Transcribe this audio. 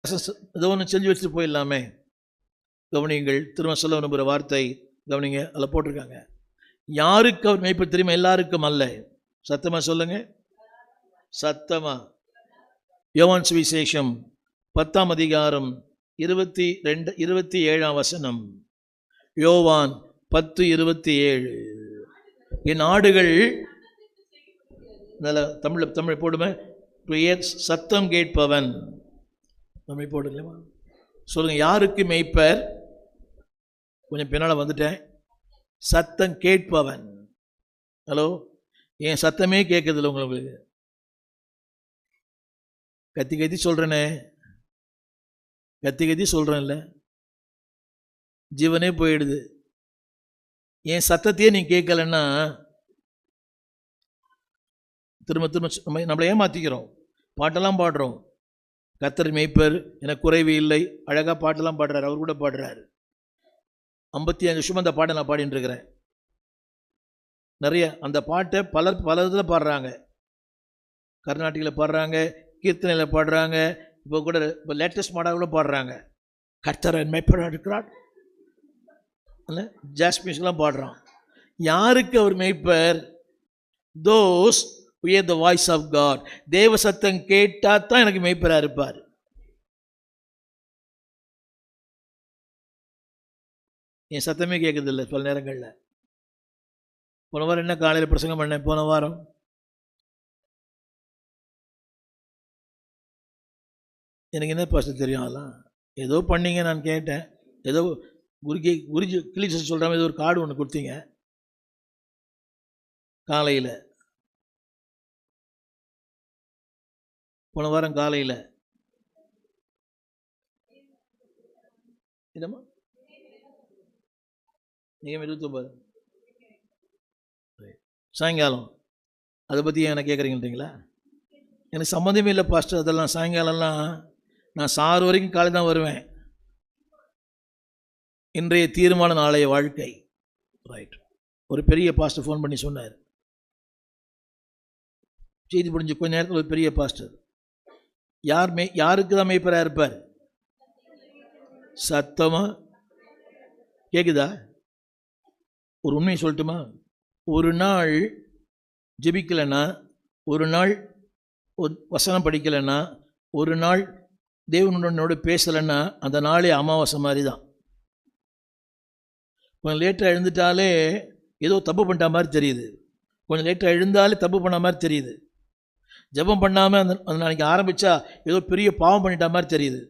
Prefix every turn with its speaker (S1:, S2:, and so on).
S1: ஏதோ ஒன்று செஞ்சு வச்சுட்டு போயிடலாமே. கவனியுங்கள், திரும்ப சொல்ல விரும்புகிற வார்த்தை கவனிங்க. அதில் போட்டிருக்காங்க, யாருக்கு அவர் மேய்ப்பர் தெரியுமா? எல்லாருக்கும் அல்ல. சத்தமா சொல்லுங்க, சத்தமா. யோவான் சுவிசேஷம் 10ஆம் அதிகாரம் 27ஆம் வசனம். யோவான் 10:27. என் ஆடுகள், தமிழ் போடுமே, சத்தம் கேட்பவன். தமிழ் போடுங்களா? சொல்லுங்க, யாருக்கு மேய்ப்பர்? கொஞ்சம் பின்னால் வந்துட்டேன். சத்தம் கேட்பவன். ஹலோ, என் சத்தமே கேட்குதில்ல உங்களுக்கு? கத்தி கத்தி சொல்கிறேனே, கத்தி கத்தி சொல்கிறேன்ல, ஜீவனே போயிடுது. என் சத்தத்தையே நீ கேட்கலன்னா திரும்ப திரும்ப நம்மளை ஏமாற்றிக்கிறோம். பாட்டெல்லாம் பாடுறோம், கர்த்தர் மேய்ப்பர், எனக்கு குறைவு இல்லை, அழகாக பாட்டெல்லாம் பாடுறாரு. அவர் கூட பாடுறாரு. 55 வருஷம் அந்த பாட்டை நான் பாடிட்டு இருக்கிறேன். நிறைய அந்த பாட்டை பல இதில் பாடுறாங்க. கர்நாடகில் பாடுறாங்க, கீர்த்தனையில் பாடுறாங்க, இப்போ லேட்டஸ்ட் மாடல் பாடுறாங்க. கர்த்தர் மேய்ப்பராக இருக்கிறார், ஜாஸ் மியூசிக்லாம் பாடுறான். யாருக்கு அவர் மேய்ப்பர்? Those who hear the voice of God. தேவ சத்தம் கேட்டால் தான் எனக்கு மேய்ப்பராக இருப்பார். என் சத்தமே கேட்குறதில்லை பல நேரங்களில். போன வாரம் என்ன காலையில் பிரசங்கம் பண்ணேன்? போன வாரம் எனக்கு என்ன பாஸ்டர் தெரியும்? அதெல்லாம் ஏதோ பண்ணீங்க, நான் கேட்டேன். ஏதோ குருஜி கிளி சொல்கிறாங்க, ஏதோ ஒரு கார்டு ஒன்று கொடுத்தீங்க காலையில், போன வாரம் காலையில். என்னம்மா நீங்கள் 29 சாயங்காலம் அதை பற்றி என்ன கேட்குறீங்கன்றீங்களா? எனக்கு சம்மந்தமே இல்லை பாஸ்டர். அதெல்லாம் சாயங்காலம்லாம் நான் சாறு வரைக்கும் காலை தான் வருவேன். இன்றைய தீர்மானம் நாளைய வாழ்க்கை. ரைட். ஒரு பெரிய பாஸ்டர் ஃபோன் பண்ணி சொன்னார், செய்தி முடிஞ்சு கொஞ்ச நேரத்தில். ஒரு பெரிய பாஸ்டர், யாருக்கு தான் மேய்ப்பராக இருப்பார்? சத்தமா கேட்குதா? ஒரு உண்மையை சொல்லட்டுமா? ஒரு நாள் ஜெபிக்கலைன்னா, ஒரு நாள் ஒரு வசனம் படிக்கலைன்னா, ஒரு நாள் தேவனோட பேசலைன்னா அந்த நாளே அமாவாசை மாதிரி தான். கொஞ்சம் லேட்டாக எழுந்துட்டாலே ஏதோ தப்பு பண்ணிட்ட மாதிரி தெரியுது. கொஞ்சம் லேட்டாக எழுந்தாலே தப்பு பண்ண மாதிரி தெரியுது. ஜெபம் பண்ணாமல் அந்த நாளைக்கு ஆரம்பித்தா ஏதோ பெரிய பாவம் பண்ணிட்ட மாதிரி தெரியுது.